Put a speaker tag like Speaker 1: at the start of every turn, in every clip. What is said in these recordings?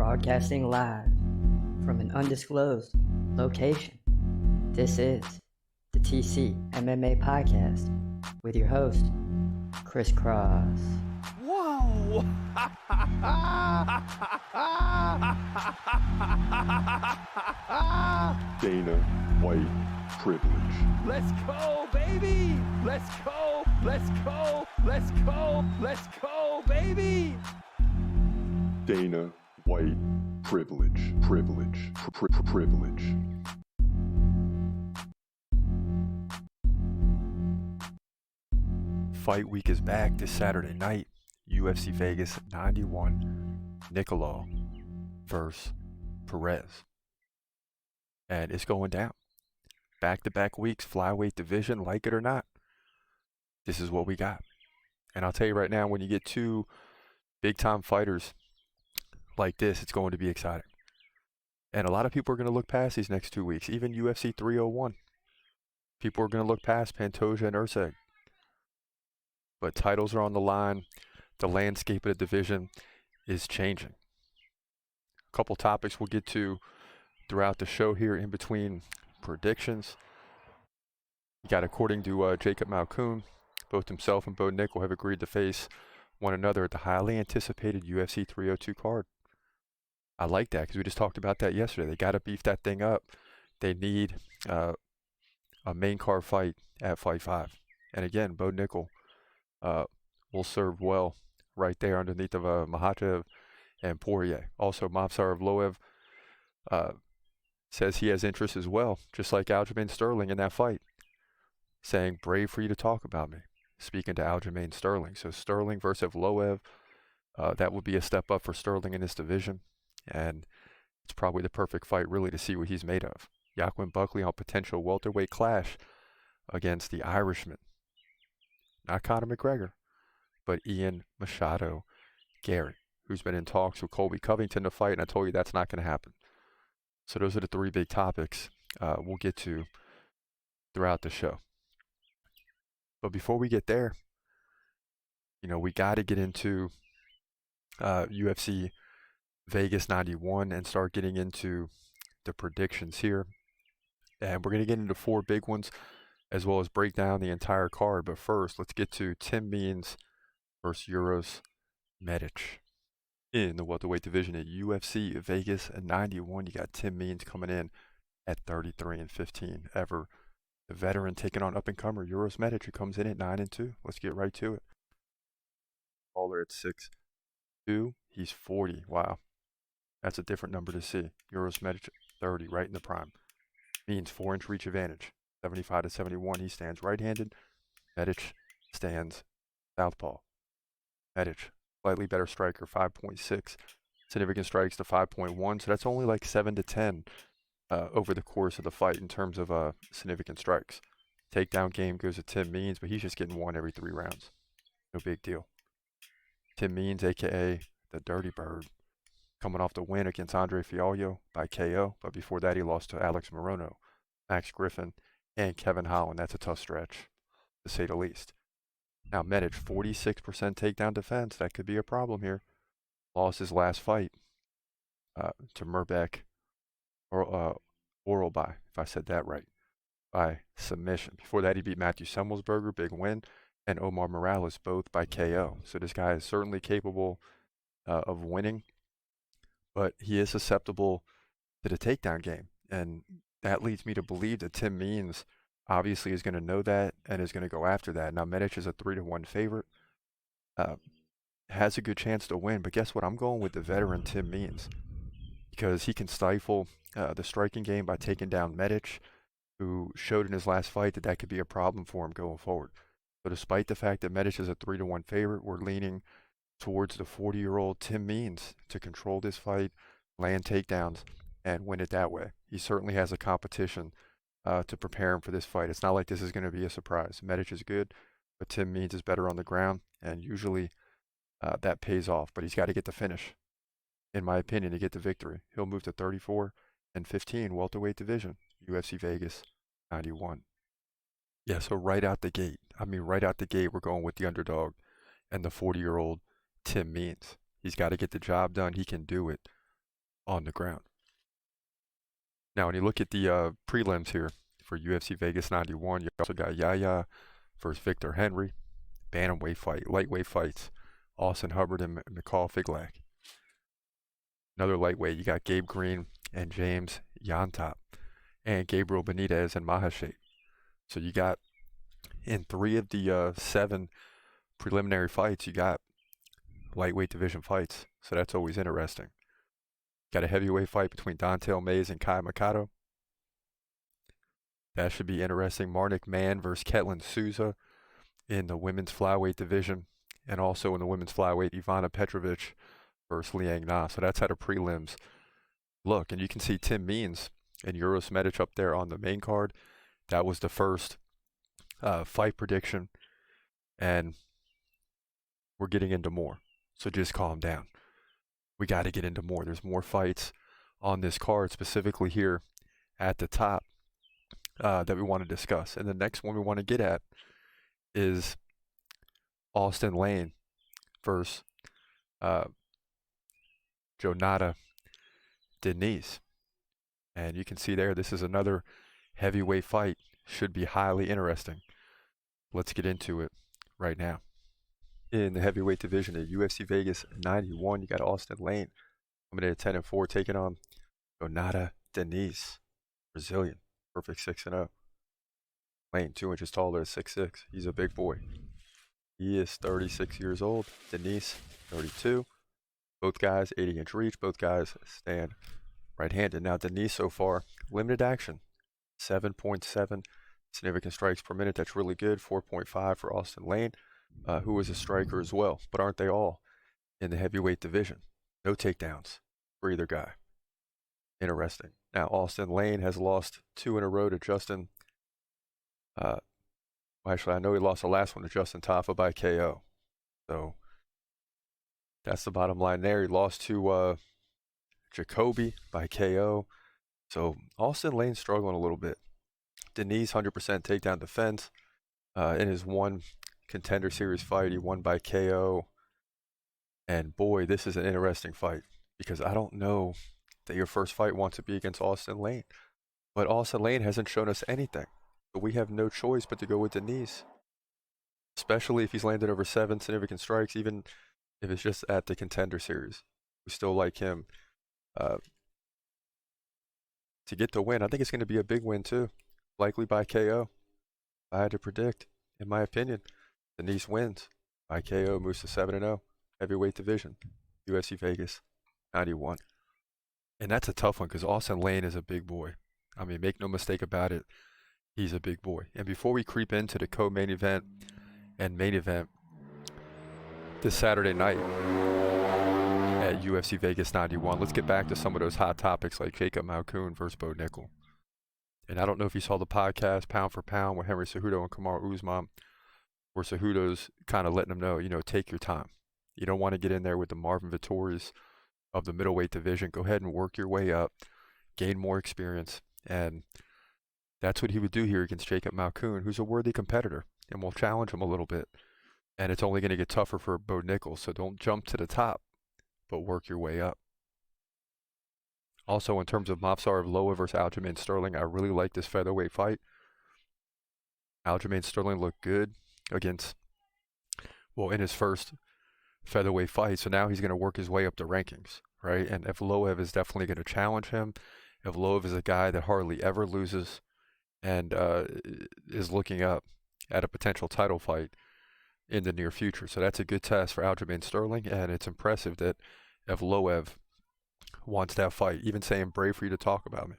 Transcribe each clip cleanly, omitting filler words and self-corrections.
Speaker 1: Broadcasting live from an undisclosed location. This is the TCMMA podcast with your host, Chris Cross.
Speaker 2: Whoa!
Speaker 3: Dana White privilege.
Speaker 2: Let's go, baby! Let's go! Let's go! Let's go! Let's go, baby!
Speaker 3: Dana White privilege. Privilege. Privilege.
Speaker 4: Fight week is back this Saturday night. UFC Vegas 91, Nicolau versus Perez. And it's going down. Back-to-back weeks, flyweight division, like it or not. This is what we got. And I'll tell you right now, when you get two big-time fighters like this, it's going to be exciting. And a lot of people are going to look past these next 2 weeks, even UFC 301. People are going to look past Pantoja and Usyk. But titles are on the line. The landscape of the division is changing. A couple topics we'll get to throughout the show here in between predictions. You got, according to Jacob Malkoun, both himself and Bo Nickal have agreed to face one another at the highly anticipated UFC 302 card. I like that because we just talked about that yesterday. They got to beef that thing up. They need a main card fight at Fight 5. And again, Bo Nickal will serve well right there underneath of Makhachev and Poirier. Also, Movsarov says he has interest as well, just like Aljamain Sterling in that fight, saying, brave for you to talk about me, speaking to Aljamain Sterling. So Sterling versus Evloev, that would be a step up for Sterling in this division, and it's probably the perfect fight really to see what he's made of. Joaquin Buckley on potential welterweight clash against the Irishman. Not Conor McGregor, but Ian Machado Garrett, who's been in talks with Colby Covington to fight, and I told you that's not going to happen. So those are the three big topics we'll get to throughout the show. But before we get there, we got to get into UFC Vegas 91 and start getting into the predictions here. And we're going to get into four big ones, as well as break down the entire card. But first, let's get to Tim Means versus Uros Medic. In the welterweight division at UFC Vegas 91, you got Tim Means coming in at 33-15. Ever the veteran taking on up-and-comer Uros Medic, who comes in at 9-2. Let's get right to it. Caller at 6'2". He's 40. Wow. That's a different number to see. Uros Medic 30, right in the prime. Means 4-inch reach advantage. 75-71. He stands right-handed. Medic stands southpaw. Medic, slightly better striker, 5.6. Significant strikes to 5.1. So that's only like 7 to 10 over the course of the fight in terms of significant strikes. Takedown game goes to Tim Means, but he's just getting one every 3 rounds. No big deal. Tim Means, a.k.a. the Dirty Bird, coming off the win against Andre Fialho by KO. But before that, he lost to Alex Morono, Max Griffin, and Kevin Holland. That's a tough stretch, to say the least. Now, Medic, 46% takedown defense. That could be a problem here. Lost his last fight to Mirbek or Oralby, if I said that right, by submission. Before that, he beat Matthew Semmelsberger, big win, and Omar Morales, both by KO. So this guy is certainly capable of winning, but he is susceptible to the takedown game. And that leads me to believe that Tim Means obviously is going to know that and is going to go after that. Now, Medic is a 3-1 favorite. Has a good chance to win, but guess what? I'm going with the veteran Tim Means because he can stifle the striking game by taking down Medic, who showed in his last fight that could be a problem for him going forward. So despite the fact that Medic is a 3-1 favorite, we're leaning towards the 40-year-old Tim Means to control this fight, land takedowns, and win it that way. He certainly has a competition to prepare him for this fight. It's not like this is going to be a surprise. Medic is good, but Tim Means is better on the ground, and usually that pays off. But he's got to get the finish, in my opinion, to get the victory. He'll move to 34-15 welterweight division, UFC Vegas 91. Yeah, so right out the gate, we're going with the underdog and the 40-year-old Tim Means. He's got to get the job done. He can do it. on the ground. Now, when you look at the prelims here for UFC Vegas 91, you also got Yaya versus Victor Henry, bantamweight fight, lightweight fights, Austin Hubbard and McCall Figlak. Another lightweight, you got Gabe Green and James Yantop, and Gabriel Benitez and Mahashet. So you got, in 3 of the 7 preliminary fights, you got lightweight division fights. So that's always interesting. Got a heavyweight fight between Dontel Mays and Kai Mikado. That should be interesting. Marnik Mann versus Ketlin Souza in the women's flyweight division. And also in the women's flyweight, Ivana Petrovic versus Liang Na. So that's how the prelims look. And you can see Tim Means and Uros Medic up there on the main card. That was the first fight prediction. And we're getting into more. So just calm down. We got to get into more. There's more fights on this card, specifically here at the top, that we want to discuss. And the next one we want to get at is Austin Lane versus Jonata Denise. And you can see there, this is another heavyweight fight. Should be highly interesting. Let's get into it right now. In the heavyweight division at UFC Vegas 91, you got Austin Lane coming in at 10-4, taking on Jonata Denise, Brazilian, perfect 6-0. Lane, 2 inches taller at 6'6". He's a big boy. He is 36 years old. Denise, 32. Both guys 80-inch reach. Both guys stand right-handed. Now Denise so far, limited action, 7.7 significant strikes per minute. That's really good. 4.5 for Austin Lane, who is a striker as well. But aren't they all in the heavyweight division? No takedowns for either guy. Interesting. Now Austin Lane has lost 2 in a row to Justin. Actually, I know he lost the last one to Justin Tafa by KO. So that's the bottom line there. He lost to Jacoby by KO. So Austin Lane's struggling a little bit. Denise, 100% takedown defense. In his one Contender Series fight, he won by KO. And boy, this is an interesting fight, because I don't know that your first fight wants to be against Austin Lane. But Austin Lane hasn't shown us anything. So we have no choice but to go with Denise. Especially if he's landed over 7 significant strikes, even if it's just at the Contender Series. We still like him to get the win. I think it's going to be a big win too. Likely by KO. If I had to predict, in my opinion, Denise wins by KO, moves to 7-0. Heavyweight division, UFC Vegas 91. And that's a tough one, because Austin Lane is a big boy. I mean, make no mistake about it. He's a big boy. And before we creep into the co-main event and main event this Saturday night at UFC Vegas 91, let's get back to some of those hot topics like Jacob Malkoun versus Bo Nickel. And I don't know if you saw the podcast, Pound for Pound, with Henry Cejudo and Kamaru Usman, where Cejudo's kind of letting him know, take your time. You don't want to get in there with the Marvin Vettoris of the middleweight division. Go ahead and work your way up, gain more experience. And that's what he would do here against Jacob Malkoun, who's a worthy competitor, and will challenge him a little bit. And it's only going to get tougher for Bo Nickel, so don't jump to the top, but work your way up. Also, in terms of Movsar versus Aljamain Sterling, I really like this featherweight fight. Aljamain Sterling looked good in his first featherweight fight, so now he's going to work his way up the rankings, right? And Evloev is definitely going to challenge him. Evloev is a guy that hardly ever loses, and is looking up at a potential title fight in the near future. So that's a good test for Aljamain Sterling, and it's impressive that Evloev wants that fight, even saying, brave for you to talk about me.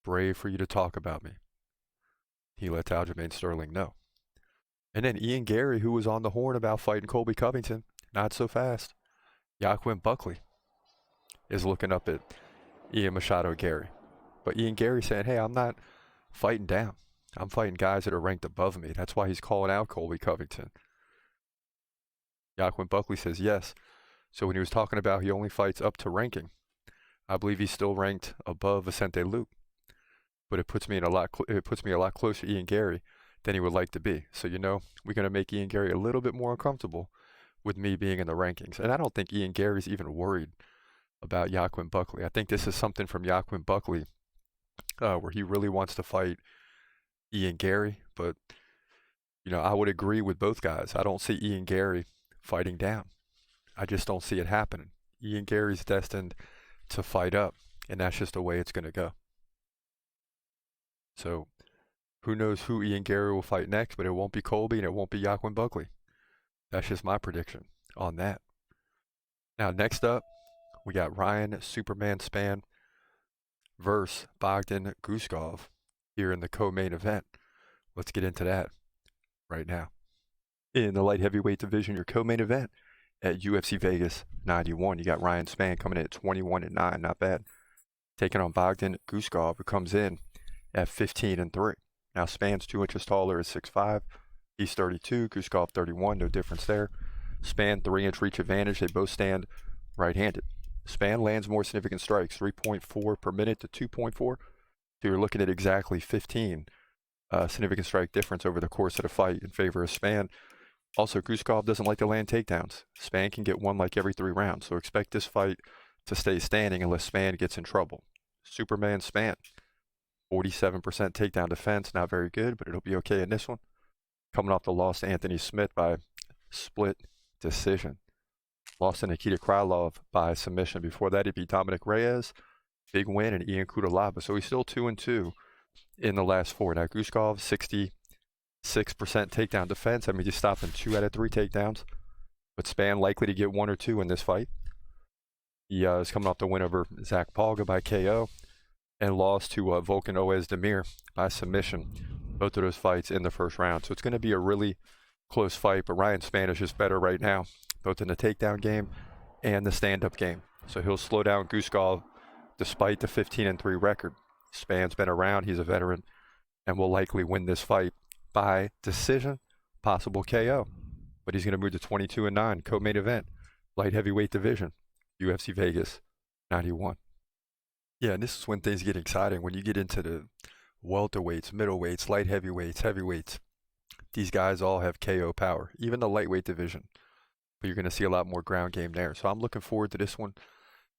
Speaker 4: Brave for you to talk about me. He lets Aljamain Sterling know. And then Ian Gary, who was on the horn about fighting Colby Covington, not so fast. Joaquin Buckley is looking up at Ian Machado Gary. But Ian Gary saying, hey, I'm not fighting down. I'm fighting guys that are ranked above me. That's why he's calling out Colby Covington. Joaquin Buckley says yes. So when he was talking about he only fights up to ranking, I believe he's still ranked above Vicente Luque. But it puts me a lot closer to Ian Gary than he would like to be. So, we're going to make Ian Gary a little bit more uncomfortable with me being in the rankings. And I don't think Ian Gary's even worried about Joaquin Buckley. I think this is something from Joaquin Buckley where he really wants to fight Ian Gary, but I would agree with both guys. I don't see Ian Gary fighting down. I just don't see it happening. Ian Gary's destined to fight up, and that's just the way it's going to go. So who knows who Ian Gary will fight next, but it won't be Colby and it won't be Joaquin Buckley. That's just my prediction on that. Now, next up, we got Ryan Superman Spann versus Bogdan Guskov here in the co-main event. Let's get into that right now. In the light heavyweight division, your co-main event at UFC Vegas 91. You got Ryan Spann coming in at 21-9, not bad. Taking on Bogdan Guskov, who comes in at 15-3. Now, Spann's 2 inches taller at 6'5". He's 32, Guskov 31, no difference there. Spann 3-inch reach advantage. They both stand right-handed. Spann lands more significant strikes, 3.4 per minute to 2.4. So you're looking at exactly 15 significant strike difference over the course of the fight in favor of Spann. Also, Guskov doesn't like to land takedowns. Spann can get one like every 3 rounds, so expect this fight to stay standing unless Spann gets in trouble. Superman Spann, 47% takedown defense, not very good, but it'll be okay in this one. Coming off the loss to Anthony Smith by split decision. Lost to Nikita Krylov by submission. Before that, he beat Dominic Reyes, big win, and Ian Cutelaba. So he's still 2-2 in the last 4. Now, Guskov, 66% takedown defense. I mean, he's stopping 2 out of 3 takedowns. But Spann likely to get 1 or 2 in this fight. He is coming off the win over Zach Palga by KO and lost to Volkan Oezdemir by submission. Both of those fights in the first round. So it's going to be a really close fight, but Ryan Spann is just better right now, both in the takedown game and the stand-up game. So he'll slow down Guskov despite the 15-3 record. Spann's been around, he's a veteran, and will likely win this fight by decision, possible KO. But he's going to move to 22-9, co-main event, light heavyweight division, UFC Vegas 91. Yeah, and this is when things get exciting, when you get into the welterweights, middleweights, light heavyweights, heavyweights. These guys all have KO power, even the lightweight division. But you're going to see a lot more ground game there. So I'm looking forward to this one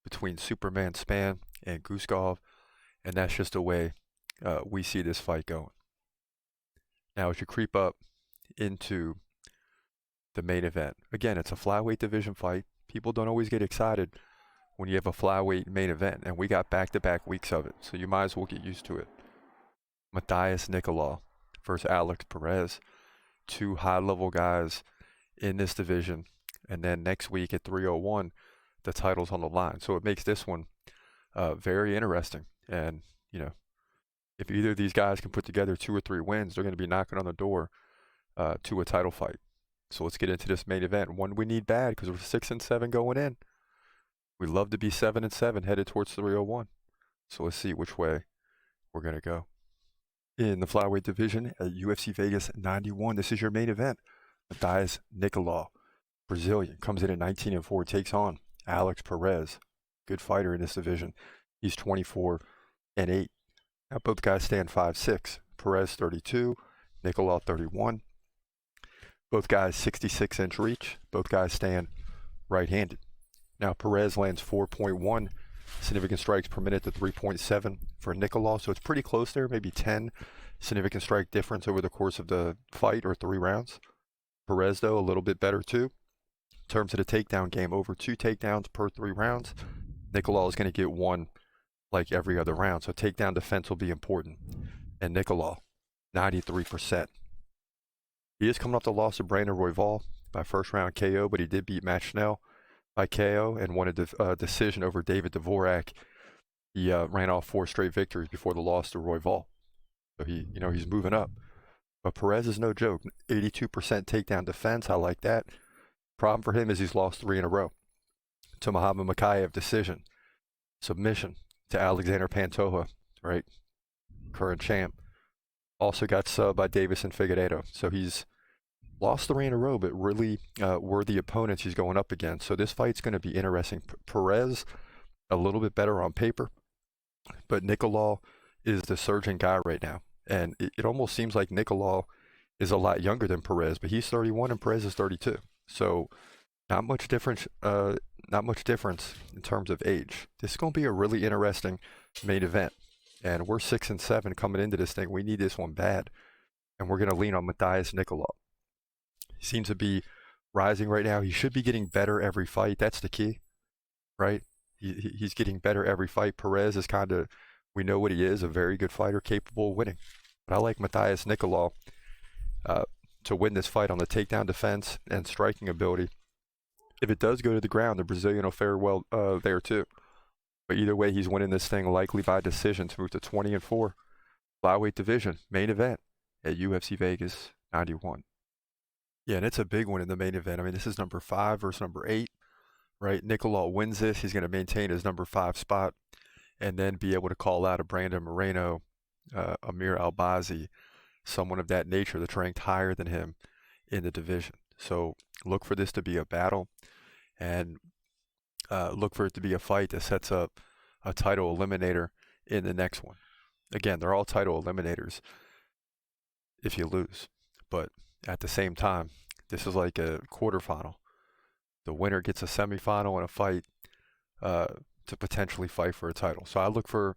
Speaker 4: between Superman Spann and Guskov, and that's just the way we see this fight going. Now, as you creep up into the main event, again, it's a flyweight division fight. People don't always get excited when you have a flyweight main event, and we got back-to-back weeks of it, so you might as well get used to it. Matheus Nicolau versus Alex Perez, 2 high-level guys in this division, and then next week at 301, the title's on the line. So it makes this one very interesting. And, if either of these guys can put together 2 or 3 wins, they're going to be knocking on the door to a title fight. So let's get into this main event. One we need bad because we're 6-7 going in. We'd love to be 7-7 headed towards 301. So let's see which way we're going to go. In the flyweight division at UFC Vegas 91, this is your main event. Matheus Nicolau, Brazilian, comes in at 19-4, takes on Alex Perez, good fighter in this division. He's 24-8. Now both guys stand 5'6". Perez 32, Nicolau 31. Both guys 66-inch reach. Both guys stand right-handed. Now Perez lands 4.1 significant strikes per minute to 3.7 for Nicolau, so it's pretty close there, maybe 10 significant strike difference over the course of the fight or 3 rounds. Perez, though, a little bit better too. In terms of the takedown game, over 2 takedowns per 3 rounds. Nicolau is going to get 1 like every other round, so takedown defense will be important. And Nicolau, 93%. He is coming off the loss of Brandon Royval by first round KO, but he did beat Matt Schnell by KO and won a decision over David Dvorak. He ran off 4 straight victories before the loss to Royval. So he's moving up. But Perez is no joke. 82% takedown defense. I like that. Problem for him is he's lost 3 in a row. To Muhammad Makayev, decision. Submission to Alexander Pantoja, right? Current champ. Also got subbed by Davison Figueiredo. So he's lost 3 in a row, but really worthy opponents he's going up against. So this fight's going to be interesting. Perez, a little bit better on paper, but Nicolau is the surging guy right now. And it almost seems like Nicolau is a lot younger than Perez, but he's 31 and Perez is 32. So Not much difference. Not much difference in terms of age. This is going to be a really interesting main event, and we're 6-7 coming into this thing. We need this one bad, and we're going to lean on Matheus Nicolau. He seems to be rising right now. He should be getting better every fight. That's the key, right? He's getting better every fight. Perez is kind of, we know what he is, a very good fighter, capable of winning. But I like Matheus Nicolau to win this fight on the takedown defense and striking ability. If it does go to the ground, the Brazilian will fare well there too. But either way, he's winning this thing likely by decision to move to 20-4. Flyweight division, main event at UFC Vegas 91. Yeah, and it's a big one in the main event. I mean, this is number 5 versus number 8, right? Nicolau wins this. He's going to maintain his number 5 spot and then be able to call out a Brandon Moreno, Amir Albazi, someone of that nature that's ranked higher than him in the division. So look for this to be a battle, and look for it to be a fight that sets up a title eliminator in the next one. Again, they're all title eliminators if you lose, but at the same time, this is like a quarterfinal. The winner gets a semifinal and a fight to potentially fight for a title. So I look for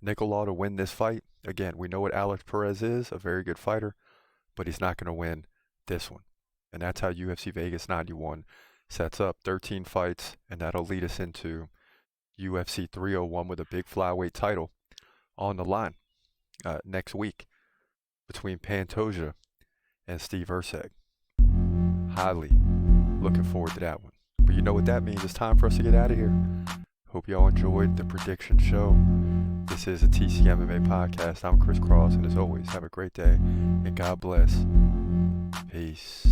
Speaker 4: Nicolau to win this fight. Again, we know what Alex Perez is, a very good fighter, but he's not going to win this one. And that's how UFC Vegas 91 sets up 13 fights, and that'll lead us into UFC 301 with a big flyweight title on the line next week between Pantoja and Steve Erceg. Highly looking forward to that one. But you know what that means. It's time for us to get out of here. Hope y'all enjoyed the prediction show. This is a TCMMA podcast. I'm Chris Cross, and as always, have a great day, and God bless. Peace.